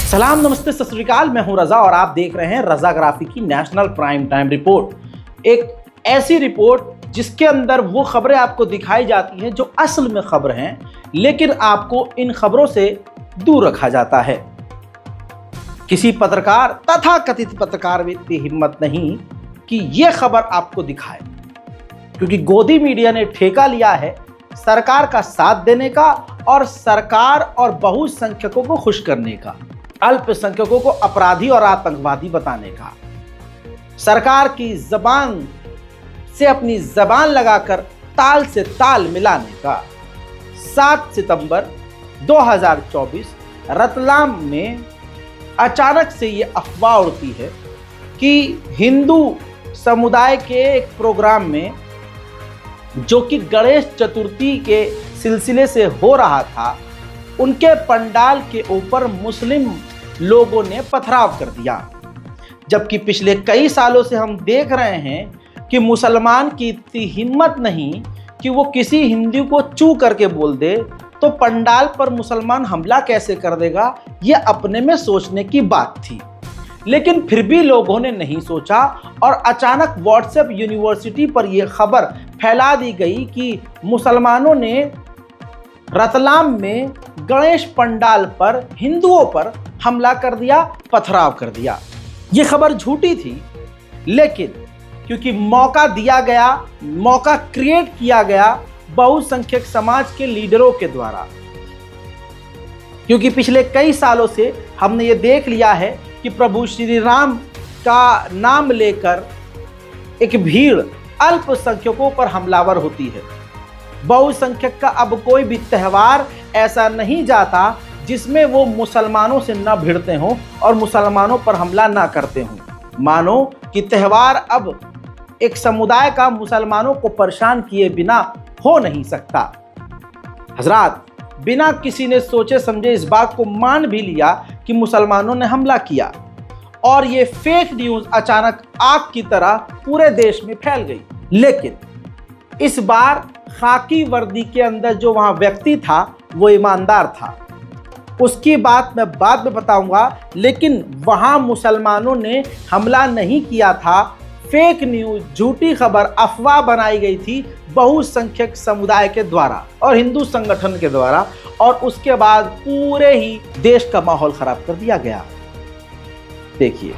सलाम, नमस्ते, सत श्री अकाल। मैं हूं रजा और आप देख रहे हैं रजाग्राफी की नेशनल प्राइम टाइम रिपोर्ट। एक ऐसी रिपोर्ट जिसके अंदर वो खबरें आपको दिखाई जाती हैं जो असल में खबर हैं, लेकिन आपको इन खबरों से दूर रखा जाता है। किसी पत्रकार तथा कथित पत्रकार में इतनी हिम्मत नहीं कि ये खबर आपको दिखाए, क्योंकि गोदी मीडिया ने ठेका लिया है सरकार का साथ देने का और सरकार और बहुसंख्यकों को खुश करने का, अल्पसंख्यकों को अपराधी और आतंकवादी बताने का, सरकार की जबान से अपनी जबान लगाकर ताल से ताल मिलाने का। 7 सितंबर 2024 रतलाम में अचानक से ये अफवाह उड़ती है कि हिंदू समुदाय के एक प्रोग्राम में, जो कि गणेश चतुर्थी के सिलसिले से हो रहा था, उनके पंडाल के ऊपर मुस्लिम लोगों ने पथराव कर दिया। जबकि पिछले कई सालों से हम देख रहे हैं कि मुसलमान की इतनी हिम्मत नहीं कि वो किसी हिंदू को चू करके बोल दे, तो पंडाल पर मुसलमान हमला कैसे कर देगा, ये अपने में सोचने की बात थी। लेकिन फिर भी लोगों ने नहीं सोचा और अचानक व्हाट्सएप यूनिवर्सिटी पर यह खबर फैला दी गई कि मुसलमानों ने रतलाम में गणेश पंडाल पर हिंदुओं पर हमला कर दिया, पथराव कर दिया। ये खबर झूठी थी, लेकिन क्योंकि मौका दिया गया, मौका क्रिएट किया गया बहुसंख्यक समाज के लीडरों के द्वारा, क्योंकि पिछले कई सालों से हमने ये देख लिया है कि प्रभु श्री राम का नाम लेकर एक भीड़ अल्पसंख्यकों पर हमलावर होती है। बहुसंख्यक का अब कोई भी त्यौहार ऐसा नहीं जाता जिसमें वो मुसलमानों से न भिड़ते हों और मुसलमानों पर हमला ना करते हों। मानो कि त्यौहार अब एक समुदाय का मुसलमानों को परेशान किए बिना हो नहीं सकता। हजरात, बिना किसी ने सोचे समझे इस बात को मान भी लिया कि मुसलमानों ने हमला किया और ये फेक न्यूज़ अचानक आग की तरह पूरे देश में फैल गई। लेकिन इस बार खाकी वर्दी के अंदर जो वहाँ व्यक्ति था वो ईमानदार था, उसकी बात मैं बाद में बताऊंगा। लेकिन वहाँ मुसलमानों ने हमला नहीं किया था, फेक न्यूज़, झूठी खबर, अफवाह बनाई गई थी बहुसंख्यक समुदाय के द्वारा और हिंदू संगठन के द्वारा, और उसके बाद पूरे ही देश का माहौल खराब कर दिया गया। देखिए।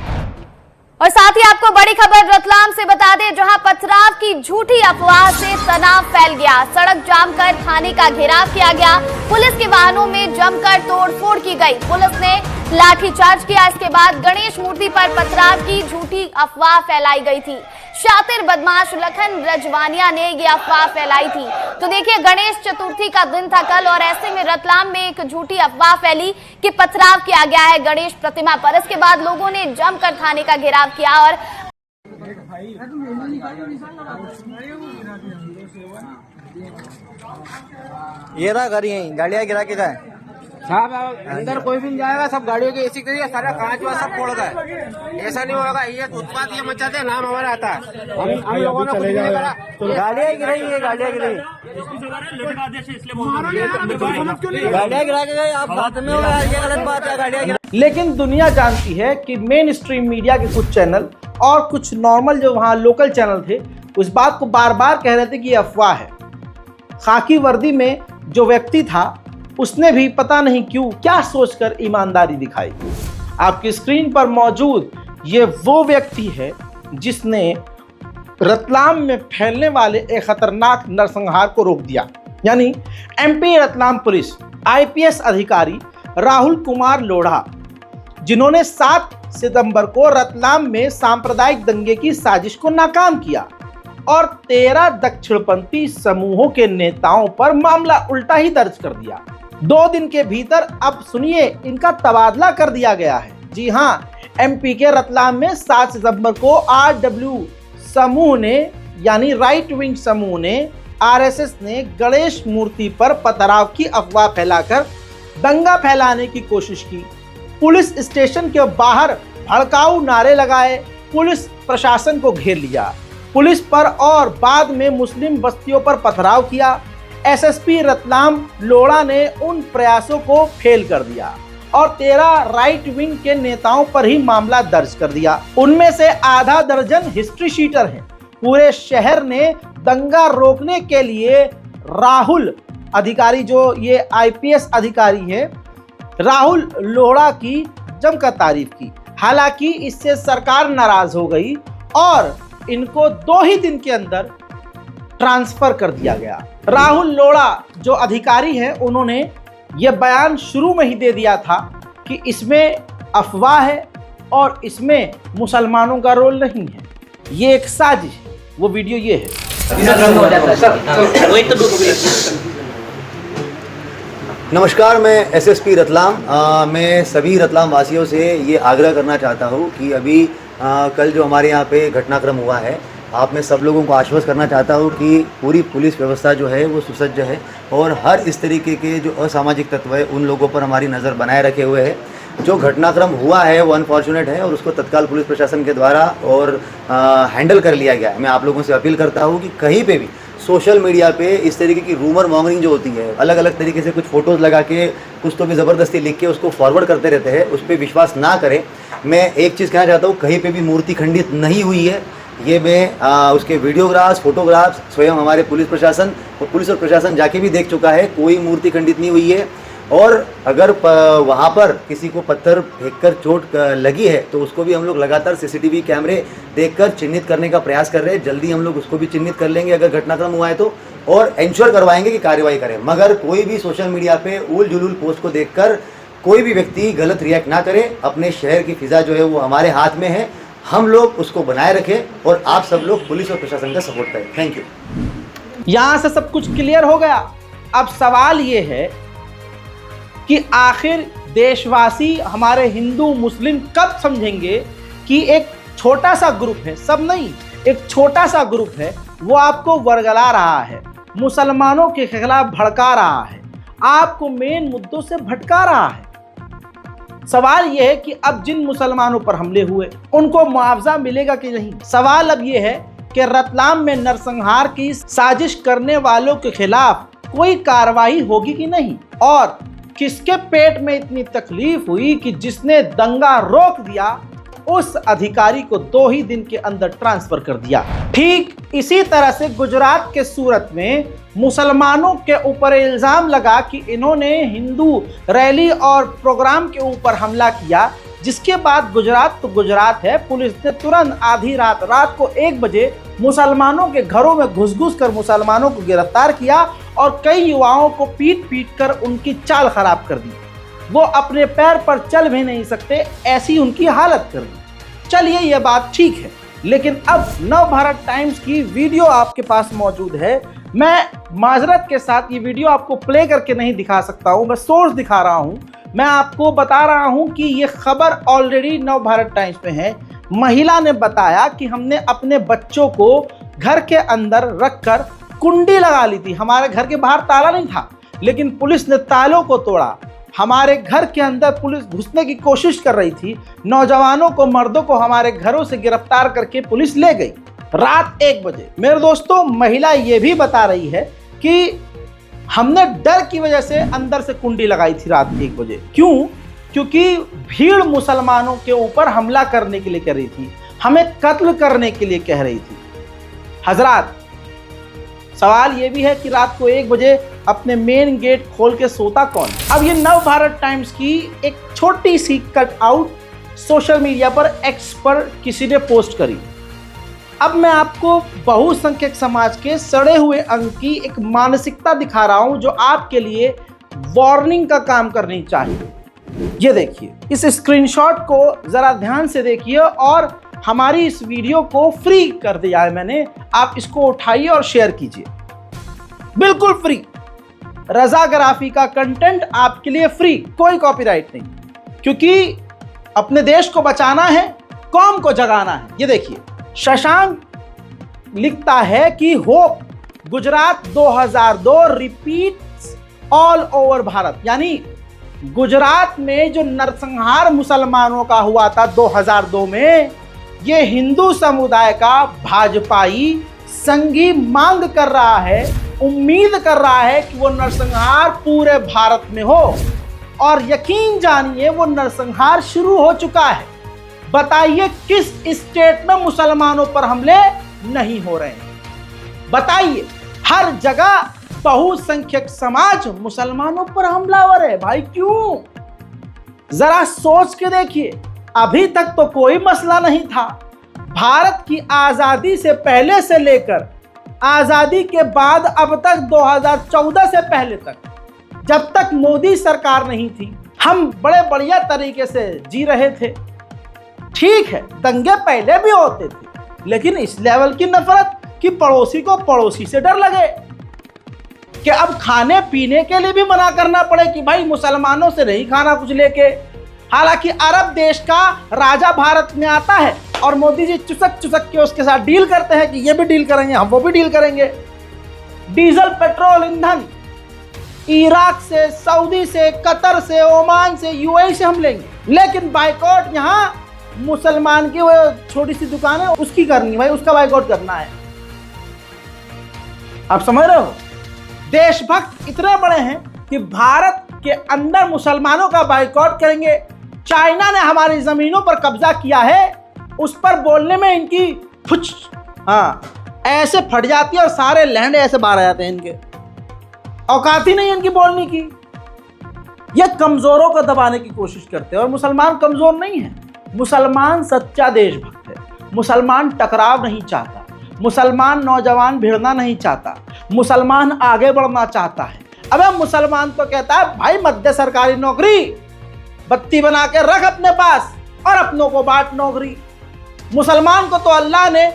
और साथ ही आपको बड़ी खबर रतलाम से बता दें, जहां पथराव की झूठी अफवाह से तनाव फैल गया। सड़क जाम कर थाने का घेराव किया गया, पुलिस के वाहनों में जमकर तोड़फोड़ की गई, पुलिस ने लाठीचार्ज किया। इसके बाद गणेश मूर्ति पर पथराव की झूठी अफवाह फैलाई गई थी। शातिर बदमाश लखन रजवानिया ने ये अफवाह फैलाई थी। तो देखिए, गणेश चतुर्थी का दिन था कल और ऐसे में रतलाम में एक झूठी अफवाह फैली कि पथराव किया गया है गणेश प्रतिमा पर। इसके बाद लोगों ने जमकर थाने का घेराव किया और ये रहा घर यहीं गाड़ियाँ गिरा के गए साहब। अंदर कोई भी नहीं जाएगा, सब गाड़ियों के एसी करिए, सारा कांच वाच सब फोड़ गए। ऐसा नहीं होगा, ये उत्पाद ये मचाते हैं, नाम हमारा आता है। हम लोगों ने कुछ नहीं करा। गाड़ियाँ गिराई है, गाड़ियाँ गिराई, गाड़ियाँ गिरा के गए। आप साथ में हो, ये गलत बात है, गाड़ियाँ गिरा। लेकिन दुनिया जानती है कि मेन स्ट्रीम मीडिया के कुछ चैनल और कुछ नॉर्मल जो वहाँ लोकल चैनल थे, उस बात को बार बार कह रहे थे कि ये अफवाह है। खाकी वर्दी में जो व्यक्ति था उसने भी पता नहीं क्यों क्या सोचकर ईमानदारी दिखाई। आपकी स्क्रीन पर मौजूद ये वो व्यक्ति है जिसने रतलाम में फैलने वाले एक खतरनाक नरसंहार को रोक दिया। यानी एमपी रतलाम पुलिस आईपीएस अधिकारी राहुल कुमार लोढ़ा, जिन्होंने 7 सितंबर को रतलाम में सांप्रदायिक दंगे की साजिश को नाकाम किया और 13 दक्षिणपंथी समूहों के नेताओं पर मामला उल्टा ही दर्ज कर दिया। 2 दिन के भीतर अब सुनिए, इनका तबादला कर दिया गया है। जी हाँ, एमपी के रतलाम में 7 सितंबर को आरडब्ल्यू समूह ने, यानी राइट विंग समूह ने, आरएसएस ने गणेश मूर्ति पर पथराव की अफवाह फैलाकर दंगा फैलाने की कोशिश की। पुलिस स्टेशन के बाहर भड़काऊ नारे लगाए, पुलिस प्रशासन को घेर लिया, पुलिस पर और बाद में मुस्लिम बस्तियों पर पथराव किया। एसएसपी रतलाम लोढ़ा ने उन प्रयासों को फेल कर दिया और 13 राइट विंग के नेताओं पर ही मामला दर्ज कर दिया। उनमें से आधा दर्जन हिस्ट्री शीटर हैं। पूरे शहर ने दंगा रोकने के लिए राहुल अधिकारी, जो ये IPS अधिकारी है, राहुल लोढ़ा की जमकर तारीफ की। हालांकि इससे सरकार नाराज हो गई और इनको 2 ही दिन के अंदर ट्रांसफर कर दिया गया। राहुल लोढ़ा जो अधिकारी हैं, उन्होंने ये बयान शुरू में ही दे दिया था कि इसमें अफवाह है और इसमें मुसलमानों का रोल नहीं है, ये एक साजिश है। वो वीडियो ये है। नमस्कार, मैं SSP रतलाम। मैं सभी रतलाम वासियों से ये आग्रह करना चाहता हूँ कि अभी कल जो हमारे यहाँ पे घटनाक्रम हुआ है, आप मैं सब लोगों को आश्वस्त करना चाहता हूँ कि पूरी पुलिस व्यवस्था जो है वो सुसज्ज है और हर इस तरीके के जो असामाजिक तत्व है उन लोगों पर हमारी नज़र बनाए रखे हुए है। जो घटनाक्रम हुआ है वो अनफॉर्चुनेट है और उसको तत्काल पुलिस प्रशासन के द्वारा और हैंडल कर लिया गया है। मैं आप लोगों से अपील करता हूँ कि कहीं पे भी सोशल मीडिया पे इस तरीके की रूमर मॉन्गरिंग जो होती है, अलग अलग तरीके से कुछ फ़ोटोज़ लगा के कुछ तो भी ज़बरदस्ती लिख के उसको फॉरवर्ड करते रहते हैं, उस पर विश्वास ना करें। मैं एक चीज़ कहना चाहता हूँ, कहीं पे भी मूर्ति खंडित नहीं हुई है। ये मैं उसके वीडियोग्राफ्स, फोटोग्राफ्स स्वयं हमारे पुलिस और प्रशासन जाके भी देख चुका है, कोई मूर्ति खंडित नहीं हुई है। और अगर वहाँ पर किसी को पत्थर फेंककर चोट लगी है तो उसको भी हम लोग लगातार CCTV कैमरे देखकर चिन्हित करने का प्रयास कर रहे हैं। जल्दी हम लोग उसको भी चिन्हित कर लेंगे अगर घटनाक्रम हुआ है तो, और इंश्योर करवाएंगे कि कार्रवाई करें। मगर कोई भी सोशल मीडिया पे उल जुलूल पोस्ट को देखकर कोई भी व्यक्ति गलत रिएक्ट ना करे। अपने शहर की फिजा जो है वो हमारे हाथ में है, हम लोग उसको बनाए रखें और आप सब लोग पुलिस और प्रशासन का सपोर्ट करें। Thank you. यहां से सब कुछ क्लियर हो गया। अब सवाल ये है कि आखिर देशवासी, हमारे हिंदू मुस्लिम कब समझेंगे कि एक छोटा सा ग्रुप है, सब नहीं, एक छोटा सा ग्रुप है, वो आपको वर्गला रहा है, मुसलमानों के खिलाफ भड़का रहा है, आपको मेन मुद्दों से भटका रहा है। सवाल यह है कि अब जिन मुसलमानों पर हमले हुए उनको मुआवजा मिलेगा कि नहीं। सवाल अब यह है कि रतलाम में नरसंहार की साजिश करने वालों के खिलाफ कोई कार्रवाई होगी कि नहीं, और किसके पेट में इतनी तकलीफ हुई कि जिसने दंगा रोक दिया उस अधिकारी को 2 ही दिन के अंदर ट्रांसफर कर दिया। ठीक इसी तरह से गुजरात के सूरत में मुसलमानों के ऊपर इल्जाम लगा कि इन्होंने हिंदू रैली और प्रोग्राम के ऊपर हमला किया, जिसके बाद गुजरात तो गुजरात है, पुलिस ने तुरंत आधी रात को 1 बजे मुसलमानों के घरों में घुस कर मुसलमानों को गिरफ्तार किया और कई युवाओं को पीट कर उनकी चाल खराब कर दी। वो अपने पैर पर चल भी नहीं सकते, ऐसी उनकी हालत कर दी। चलिए ये बात ठीक है, लेकिन अब नवभारत टाइम्स की वीडियो आपके पास मौजूद है। मैं माजरत के साथ ये वीडियो आपको प्ले करके नहीं दिखा सकता हूँ, मैं सोर्स दिखा रहा हूँ। मैं आपको बता रहा हूँ कि ये खबर ऑलरेडी नवभारत टाइम्स में है। महिला ने बताया कि हमने अपने बच्चों को घर के अंदर रखकर कुंडी लगा ली थी। हमारे घर के बाहर ताला नहीं था, लेकिन पुलिस ने तालों को तोड़ा। हमारे घर के अंदर पुलिस घुसने की कोशिश कर रही थी। नौजवानों को, मर्दों को हमारे घरों से गिरफ्तार करके पुलिस ले गई रात 1 बजे। मेरे दोस्तों, महिला ये भी बता रही है कि हमने डर की वजह से अंदर से कुंडी लगाई थी रात 1 बजे। क्यों? क्योंकि भीड़ मुसलमानों के ऊपर हमला करने के लिए कह रही थी, हमें कत्ल करने के लिए कह रही थी। हजरात, सवाल ये भी है कि रात को 1 बजे अपने मेन गेट खोल के सोता कौन? अब ये नवभारत टाइम्स की एक छोटी सी कट आउट सोशल मीडिया पर X पर किसी ने पोस्ट करी। अब मैं आपको बहुसंख्यक समाज के सड़े हुए अंग की एक मानसिकता दिखा रहा हूं जो आपके लिए वार्निंग का काम करनी चाहिए। ये देखिए, इस स्क्रीनशॉट को जरा ध्यान से देखिए और हमारी इस वीडियो को फ्री कर दिया है मैंने। आप इसको उठाइए और शेयर कीजिए, बिल्कुल फ्री। रजाग्राफी का कंटेंट आपके लिए फ्री, कोई कॉपीराइट नहीं, क्योंकि अपने देश को बचाना है, कौम को जगाना है। ये देखिए, शशांक लिखता है कि hope Gujarat 2002 repeats all over Bharat, यानी गुजरात में जो नरसंहार मुसलमानों का हुआ था 2002 में, ये हिंदू समुदाय का भाजपाई संघी मांग कर रहा है, उम्मीद कर रहा है कि वो नरसंहार पूरे भारत में हो और यकीन जानिए वो नरसंहार शुरू हो चुका है। बताइए किस स्टेट में मुसलमानों पर हमले नहीं हो रहे हैं? बताइए, हर जगह बहुसंख्यक समाज मुसलमानों पर हमलावर है। भाई क्यों? जरा सोच के देखिए, अभी तक तो कोई मसला नहीं था। भारत की आजादी से पहले से लेकर आजादी के बाद अब तक 2014 से पहले तक, जब तक मोदी सरकार नहीं थी, हम बड़े बढ़िया तरीके से जी रहे थे। ठीक है, दंगे पहले भी होते थे, लेकिन इस लेवल की नफरत कि पड़ोसी को पड़ोसी से डर लगे, कि अब खाने पीने के लिए भी मना करना पड़े कि भाई मुसलमानों से नहीं खाना कुछ लेके। हालांकि अरब देश का राजा भारत में आता है और मोदी जी चुसक चुसक के उसके साथ डील करते हैं कि ये भी डील करेंगे, हम वो भी डील करेंगे। डीजल, पेट्रोल, ईंधन इराक से, सऊदी से, कतर से, ओमान से, यूएई से हम लेंगे, लेकिन बाइकआउट यहाँ मुसलमान की वो छोटी सी दुकान है उसकी करनी है, भाई उसका बाइकआउट करना है। आप समझ रहे हो? देशभक्त इतने बड़े हैं कि भारत के अंदर मुसलमानों का बाइकआउट करेंगे। चाइना ने हमारी जमीनों पर कब्जा किया है, उस पर बोलने में इनकी फुच ऐसे फट जाती है और सारे लैंड ऐसे बाहर आ जाते हैं। इनके औकात ही नहीं इनकी बोलने की। ये कमजोरों को दबाने की कोशिश करते हैं, और मुसलमान कमजोर नहीं है। मुसलमान सच्चा देशभक्त है। मुसलमान टकराव नहीं चाहता, मुसलमान नौजवान भिड़ना नहीं चाहता, मुसलमान आगे बढ़ना चाहता है। अबे मुसलमान तो कहता है भाई मध्य सरकारी नौकरी बत्ती बना के रख अपने पास और अपनों को बांट नौकरी। मुसलमान को तो अल्लाह ने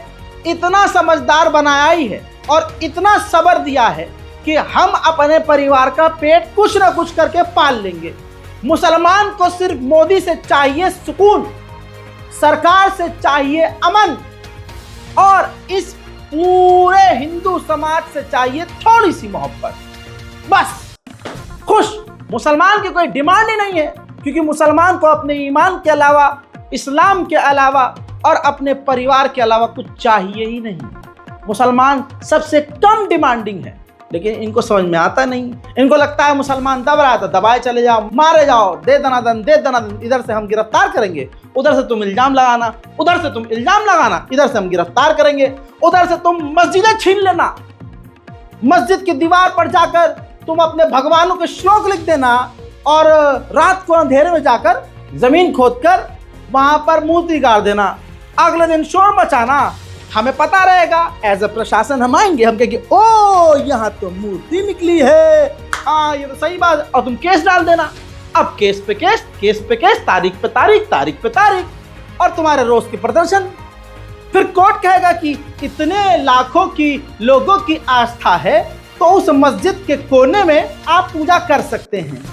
इतना समझदार बनाया ही है और इतना सब्र दिया है कि हम अपने परिवार का पेट कुछ ना कुछ करके पाल लेंगे। मुसलमान को सिर्फ मोदी से चाहिए सुकून, सरकार से चाहिए अमन, और इस पूरे हिंदू समाज से चाहिए थोड़ी सी मोहब्बत, बस खुश। मुसलमान की कोई डिमांड ही नहीं है, क्योंकि मुसलमान को अपने ईमान के अलावा, इस्लाम के अलावा और अपने परिवार के अलावा कुछ चाहिए ही नहीं। मुसलमान सबसे कम डिमांडिंग है, लेकिन इनको समझ में आता नहीं। इनको लगता है मुसलमान दब रहा है तो दबाए चले जाओ, मारे जाओ, दे दनादन दे दनादन, इधर से हम गिरफ्तार करेंगे, उधर से तुम इल्जाम लगाना, उधर से तुम इल्जाम लगाना, इधर से हम गिरफ्तार करेंगे, उधर से तुम मस्जिदें छीन लेना, मस्जिद की दीवार पर जाकर तुम अपने भगवानों के श्लोक लिख देना, और रात को अंधेरे में जाकर जमीन खोदकर वहां पर मूर्ति गाड़ देना, अगले दिन शोर मचाना। हमें पता रहेगा, एज ए प्रशासन हम आएंगे, हम कहेंगे ओ यहाँ तो मूर्ति निकली है, हाँ ये तो सही बात, और तुम केस डाल देना। अब केस पे केस, केस पे केस, तारीख पे तारीख, तारीख पे तारीख, और तुम्हारे रोज के प्रदर्शन। फिर कोर्ट कहेगा कि इतने लाखों की लोगों की आस्था है तो उस मस्जिद के कोने में आप पूजा कर सकते हैं।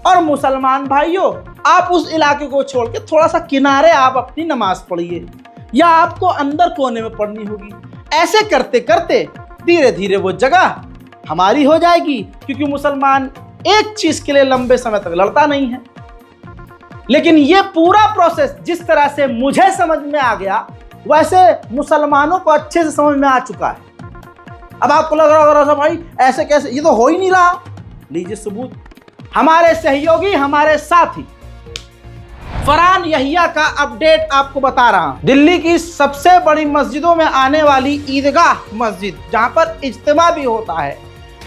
और मुसलमान भाइयों, आप उस इलाके को छोड़ के थोड़ा सा किनारे आप अपनी नमाज पढ़िए, या आपको अंदर कोने में पढ़नी होगी। ऐसे करते करते धीरे धीरे वो जगह हमारी हो जाएगी, क्योंकि मुसलमान एक चीज के लिए लंबे समय तक लड़ता नहीं है। लेकिन ये पूरा प्रोसेस जिस तरह से मुझे समझ में आ गया, वैसे मुसलमानों को अच्छे से समझ में आ चुका है। अब आपको लग रहा होगा भाई ऐसे कैसे, ये तो हो ही नहीं रहा। लीजिए सबूत, हमारे सहयोगी, हमारे साथी फरहान यहिया का अपडेट आपको बता रहा हूं। दिल्ली की सबसे बड़ी मस्जिदों में आने वाली ईदगाह मस्जिद, जहां पर इज्तिमा भी होता है,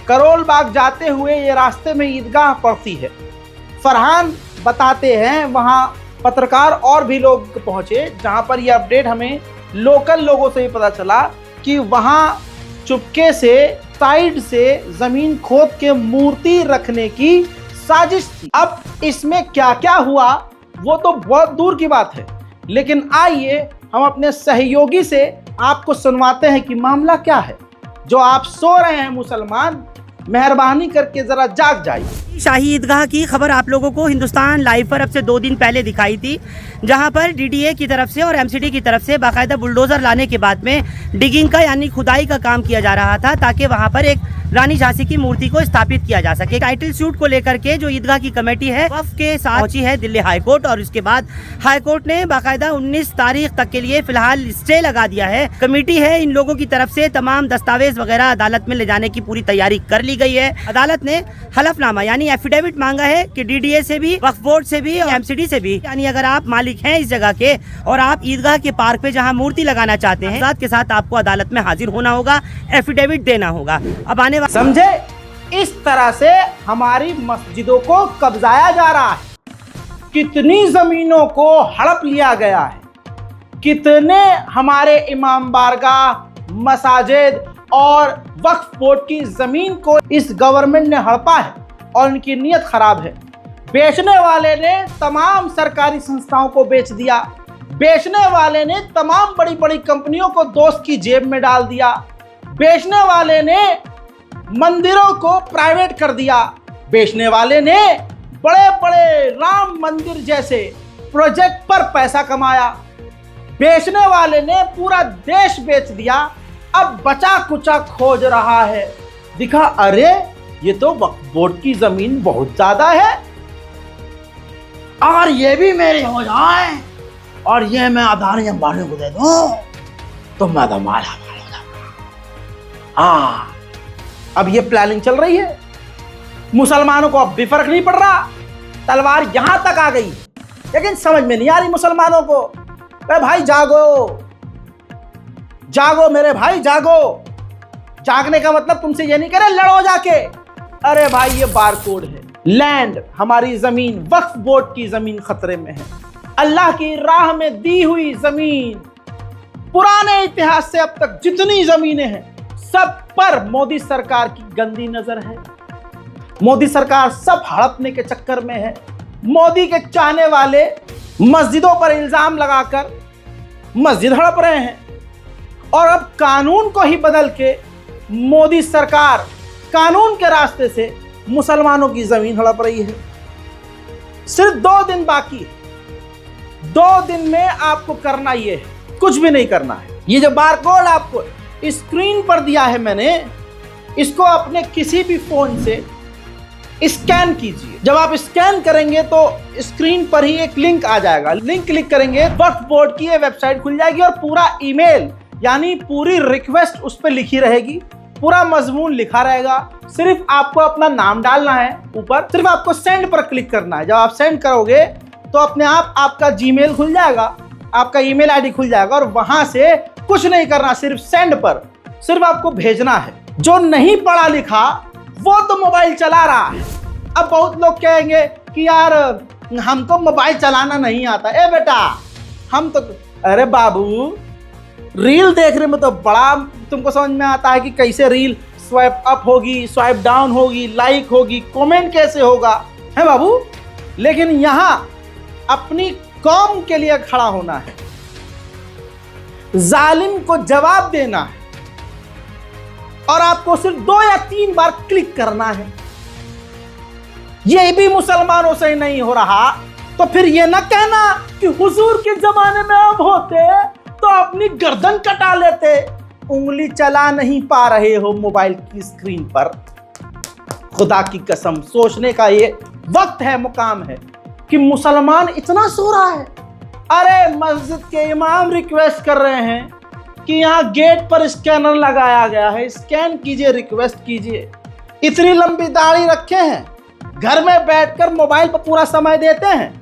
करोल बाग जाते हुए ये रास्ते में ईदगाह पड़ती है। फरहान बताते हैं वहां पत्रकार और भी लोग पहुंचे, जहां पर ये अपडेट हमें लोकल लोगों से ही पता चला कि वहां चुपके से साइड से जमीन खोद के मूर्ति रखने की साजिश थी। अब इसमें क्या क्या हुआ वो तो बहुत दूर की बात है, लेकिन आइए हम अपने सहयोगी से आपको सुनवाते हैं कि मामला क्या है। जो आप सो रहे हैं मुसलमान, मेहरबानी करके जरा जाग जाइए। शाही ईदगाह की खबर आप लोगों को हिंदुस्तान लाइव पर अब से 2 दिन पहले दिखाई थी, जहां पर डीडीए की तरफ से और एमसीडी की तरफ से बाकायदा बुलडोज़र लाने के बाद में डिगिंग का यानी खुदाई का काम किया जा रहा था, ताकि वहां पर एक रानी झांसी की मूर्ति को स्थापित किया जा सके। टाइटल शूट को लेकर के जो ईदगाह की कमेटी है वक्फ के साथ पहुंची है दिल्ली हाई कोर्ट, और उसके बाद हाई कोर्ट ने बाकायदा 19 तारीख तक के लिए फिलहाल स्टे लगा दिया है। कमेटी है, इन लोगों की तरफ से तमाम दस्तावेज वगैरह अदालत में ले जाने की पूरी तैयारी कर ली गई है। अदालत ने हलफनामा यानी एफिडेविट मांगा है कि डीडीए से भी, वक्फ बोर्ड से भी, एमसीडी से भी, यानी अगर आप मालिक हैं इस जगह के और आप ईदगाह के पार्क पे जहां मूर्ति लगाना चाहते हैं, साथ के साथ आपको अदालत में हाजिर होना होगा, एफिडेविट देना होगा। अब आने वाले समझे, इस तरह से हमारी मस्जिदों को कब्जाया जा रहा है। कितनी जमीनों को हड़प लिया गया है, कितने हमारे इमाम बारगाह, मसाजिद और वक्फ बोर्ड की जमीन को इस गवर्नमेंट ने हड़पा है और उनकी नीयत खराब है। बेचने वाले ने तमाम सरकारी संस्थाओं को बेच दिया, बेचने वाले ने तमाम बड़ी बड़ी कंपनियों को दोस्त की जेब में डाल दिया, बेचने वाले ने मंदिरों को प्राइवेट कर दिया, बेचने वाले ने बड़े बड़े राम मंदिर जैसे प्रोजेक्ट पर पैसा कमाया, बेचने वाले ने पूरा देश बेच दिया, अब बचा कुचा खोज रहा है। दिखा, अरे ये तो वक्फ बोर्ड की जमीन बहुत ज्यादा है और ये भी मेरी हो जाए और ये मैं अदानी अंबानी को दे दूं तो मैं तो माला माल हो जाऊंगा। हाँ, अब ये प्लानिंग चल रही है। मुसलमानों को अब भी फर्क नहीं पड़ रहा, तलवार यहां तक आ गई, लेकिन समझ में नहीं आ रही मुसलमानों को। अरे भाई जागो, जागो मेरे भाई, जागो। जागने का मतलब तुमसे ये नहीं करे लड़ो जाके। अरे भाई ये बारकोड है, लैंड, हमारी जमीन, वक्फ बोर्ड की जमीन खतरे में है। अल्लाह की राह में दी हुई जमीन, पुराने इतिहास से अब तक जितनी जमीनें हैं सब पर मोदी सरकार की गंदी नजर है। मोदी सरकार सब हड़पने के चक्कर में है। मोदी के चाहने वाले मस्जिदों पर इल्जाम लगाकर मस्जिद हड़प रहे हैं और अब कानून को ही बदल के मोदी सरकार कानून के रास्ते से मुसलमानों की जमीन हड़प रही है। सिर्फ 2 दिन बाकी है। 2 दिन में आपको करना ये है, कुछ भी नहीं करना है। ये जो बारकोड आपको स्क्रीन पर दिया है मैंने, इसको अपने किसी भी फोन से स्कैन कीजिए। जब आप स्कैन करेंगे तो स्क्रीन पर ही एक लिंक आ जाएगा, लिंक क्लिक करेंगे, वक्फ बोर्ड की ये वेबसाइट खुल जाएगी और पूरा ईमेल यानी पूरी रिक्वेस्ट उस पर लिखी रहेगी, पूरा मजमून लिखा रहेगा। सिर्फ आपको अपना नाम डालना है ऊपर, सिर्फ आपको सेंड पर क्लिक करना है। जब आप सेंड करोगे तो अपने आप आपका जीमेल खुल जाएगा, आपका ईमेल आईडी खुल जाएगा और वहां से कुछ नहीं करना, सिर्फ सेंड पर सिर्फ आपको भेजना है। जो नहीं पढ़ा लिखा वो तो मोबाइल चला रहा है। अब बहुत लोग कहेंगे कि यार हमको मोबाइल चलाना नहीं आता। ए बेटा, हम तो, अरे बाबू, रील देखने में तो बड़ा तुमको समझ में आता है कि कैसे रील स्वाइप अप होगी, स्वाइप डाउन होगी, लाइक होगी, कमेंट कैसे होगा, है बाबू। लेकिन यहाँ अपनी कौम के लिए खड़ा होना है, जालिम को जवाब देना है और आपको सिर्फ 2 या 3 बार क्लिक करना है। ये भी मुसलमानों से नहीं हो रहा तो फिर ये ना कहना कि हुजूर के जमाने में अब होते तो अपनी गर्दन कटा लेते। उंगली चला नहीं पा रहे हो मोबाइल की स्क्रीन पर। खुदा की कसम, सोचने का ये वक्त है, मुकाम है कि मुसलमान इतना सो रहा है। अरे मस्जिद के इमाम रिक्वेस्ट कर रहे हैं कि यहाँ गेट पर स्कैनर लगाया गया है, स्कैन कीजिए, रिक्वेस्ट कीजिए। इतनी लंबी दाढ़ी रखे हैं, घर में बैठकर मोबाइल पर पूरा समय देते हैं,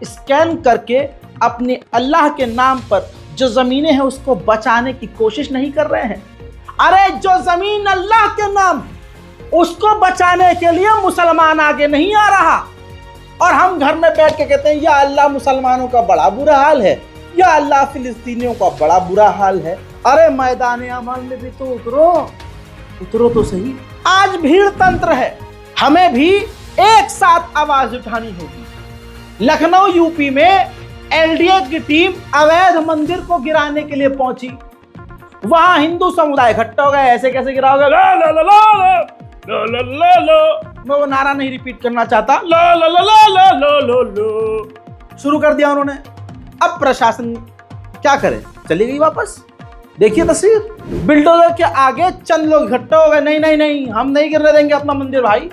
स्कैन करके अपने अल्लाह के नाम पर जो जमीनें हैं उसको बचाने की कोशिश नहीं कर रहे हैं। अरे जो जमीन अल्लाह के नाम उसको बचाने के लिए मुसलमान आगे नहीं आ रहा और हम घर में बैठ के कहते हैं या अल्लाह मुसलमानों का बड़ा बुरा हाल है, या अल्लाह फिलिस्तीनियों का बड़ा बुरा हाल है। अरे मैदान अमल में भी तो उतरो तो सही। आज भीड़ तंत्र है, हमें भी एक साथ आवाज उठानी होगी। लखनऊ यूपी में एलडीए की टीम अवैध मंदिर को गिराने के लिए पहुंची। वहां हिंदू समुदाय इकट्ठा हो गए। ऐसे कैसे गिराओगे? ला ला ला ला ला ला ला ला ला। मैं वो नारा नहीं रिपीट करना चाहता। ला ला ला ला ला ला ला ला। शुरू कर दिया उन्होंने। अब प्रशासन क्या करे? चली गई वापस। देखिए तस्वीर, बिल्डोजर के आगे चंद लोग इकट्ठे हो गए, नहीं नहीं नहीं हम नहीं गिरने देंगे अपना मंदिर भाई।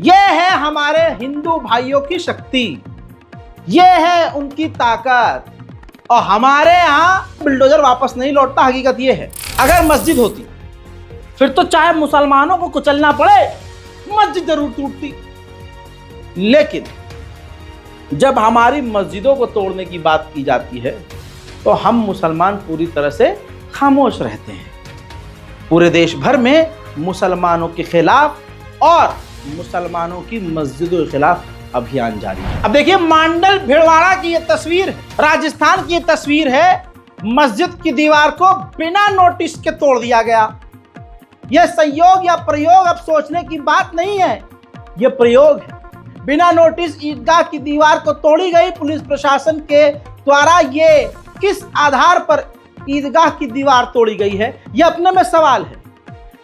ये है हमारे हिंदू भाइयों की शक्ति, ये है उनकी ताकत, और हमारे यहाँ बिल्डोजर वापस नहीं लौटता। हकीकत ये है, अगर मस्जिद होती फिर तो चाहे मुसलमानों को कुचलना पड़े मस्जिद जरूर टूटती, लेकिन जब हमारी मस्जिदों को तोड़ने की बात की जाती है तो हम मुसलमान पूरी तरह से खामोश रहते हैं। पूरे देश भर में मुसलमानों के खिलाफ और मुसलमानों की मस्जिदों के खिलाफ अभियान जारी है। अब देखिए, मांडल भिड़वाड़ा की ये तस्वीर, राजस्थान की ये तस्वीर है। मस्जिद की दीवार को बिना नोटिस के तोड़ दिया गया। यह संयोग या प्रयोग अब सोचने की बात नहीं है, यह प्रयोग है। बिना नोटिस ईदगाह की दीवार को तोड़ी गई। पुलिस प्रशासन के द्वारा ये किस आधार पर ईदगाह की दीवार तोड़ी गई है, यह अपने में सवाल है।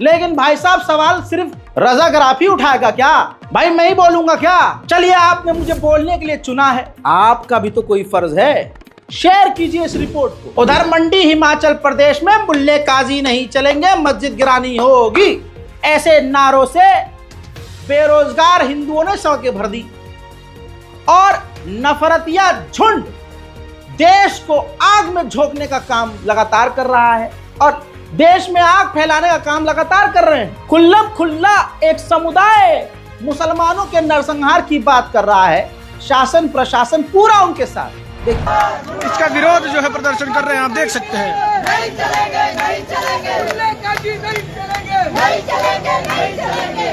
लेकिन भाई साहब, सवाल सिर्फ रजाग्राफी उठाएगा क्या? भाई मैं ही बोलूंगा क्या? चलिए, आपने मुझे बोलने के लिए चुना है, आपका भी तो कोई फर्ज है। शेयर कीजिए इस रिपोर्ट को। उधर मंडी हिमाचल प्रदेश में मुल्ले काजी नहीं चलेंगे, मस्जिद गिरानी होगी, ऐसे नारों से बेरोजगार हिंदुओं ने सड़कें भर दी और नफरतिया झुंड देश को आग में झोंकने का काम लगातार कर रहा है और देश में आग फैलाने का काम लगातार कर रहे हैं। खुल्लम खुल्ला एक समुदाय मुसलमानों के नरसंहार की बात कर रहा है। शासन प्रशासन पूरा उनके साथ। इसका विरोध जो है प्रदर्शन कर रहे हैं, आप देख सकते हैं। नहीं चलेंगे, नहीं चलेंगे, नहीं चलेंगे, नहीं चलेंगे, नहीं चलेंगे,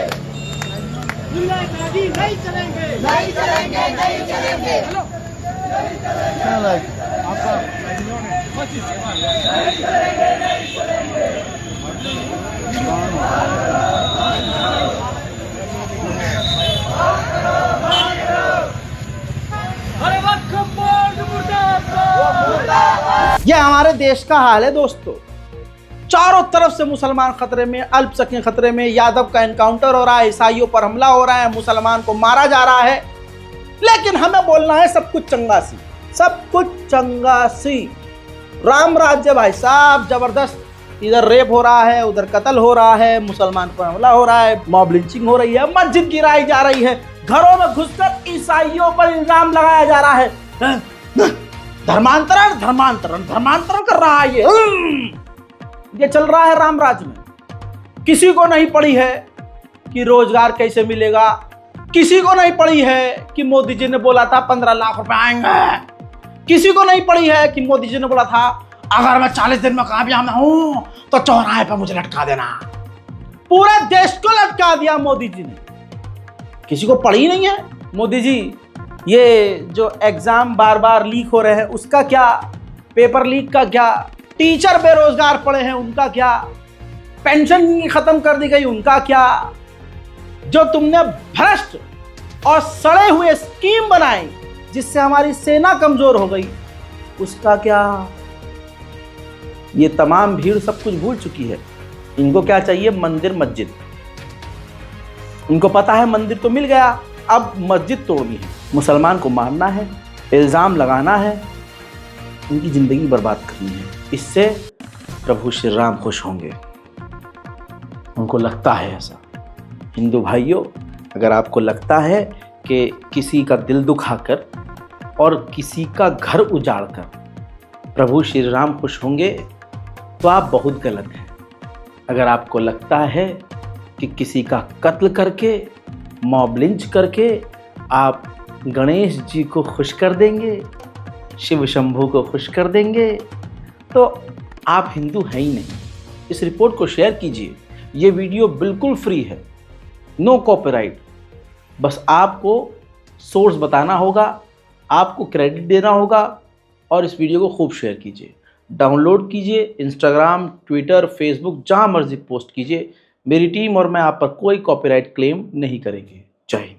नहीं चलेंगे, नहीं चलेंगे, नहीं चलेंगे, नहीं चलेंगे। यह हमारे देश का हाल है दोस्तों। चारों तरफ से मुसलमान खतरे में, अल्पसंख्यक खतरे में। यादव का एनकाउंटर हो रहा है, ईसाइयों पर हमला हो रहा है, मुसलमान को मारा जा रहा है, लेकिन हमें बोलना है सब कुछ चंगासी, सब कुछ चंगासी। राम राज्य भाई साहब जबरदस्त। इधर रेप हो रहा है, उधर कत्ल हो रहा है, मुसलमान पर हमला हो रहा है, मॉब लिंचिंग हो रही है, मस्जिद गिराई जा रही है, घरों में घुसकर ईसाइयों पर इल्जाम लगाया जा रहा है। धर्मांतरण धर्मांतरण धर्मांतरण कर रहा है ये चल रहा है राम राज्य में। किसी को नहीं पड़ी है कि रोजगार कैसे मिलेगा, किसी को नहीं पड़ी है कि मोदी जी ने बोला था 15 लाख रुपए आएंगे, किसी को नहीं पड़ी है कि मोदी जी ने बोला था अगर मैं 40 दिन में कामयाब हूं तो चौराहे पर मुझे लटका देना। पूरे देश को लटका दिया मोदी जी ने, किसी को पड़ी नहीं है। मोदी जी, ये जो एग्जाम बार बार लीक हो रहे हैं उसका क्या, पेपर लीक का क्या, टीचर बेरोजगार पड़े हैं उनका क्या, पेंशन खत्म कर दी गई उनका क्या, जो तुमने भ्रष्ट और सड़े हुए स्कीम बनाई जिससे हमारी सेना कमजोर हो गई उसका क्या। ये तमाम भीड़ सब कुछ भूल चुकी है। इनको क्या चाहिए? मंदिर मस्जिद। इनको पता है मंदिर तो मिल गया, अब मस्जिद तोड़नी है, मुसलमान को मारना है, इल्ज़ाम लगाना है, उनकी ज़िंदगी बर्बाद करनी है। इससे प्रभु श्री राम खुश होंगे, उनको लगता है ऐसा। हिंदू भाइयों, अगर आपको लगता है कि किसी का दिल दुखाकर और किसी का घर उजाड़कर प्रभु श्री राम खुश होंगे तो आप बहुत गलत हैं। अगर आपको लगता है कि किसी का कत्ल करके, मॉब लिंच करके आप गणेश जी को खुश कर देंगे, शिव शंभू को खुश कर देंगे, तो आप हिंदू हैं ही नहीं। इस रिपोर्ट को शेयर कीजिए। ये वीडियो बिल्कुल फ्री है, नो कॉपीराइट। बस आपको सोर्स बताना होगा, आपको क्रेडिट देना होगा और इस वीडियो को खूब शेयर कीजिए। डाउनलोड कीजिए, इंस्टाग्राम, ट्विटर, फेसबुक, जहाँ मर्जी पोस्ट कीजिए। मेरी टीम और मैं आप पर कोई कॉपीराइट क्लेम नहीं करेंगे। जय हिंद।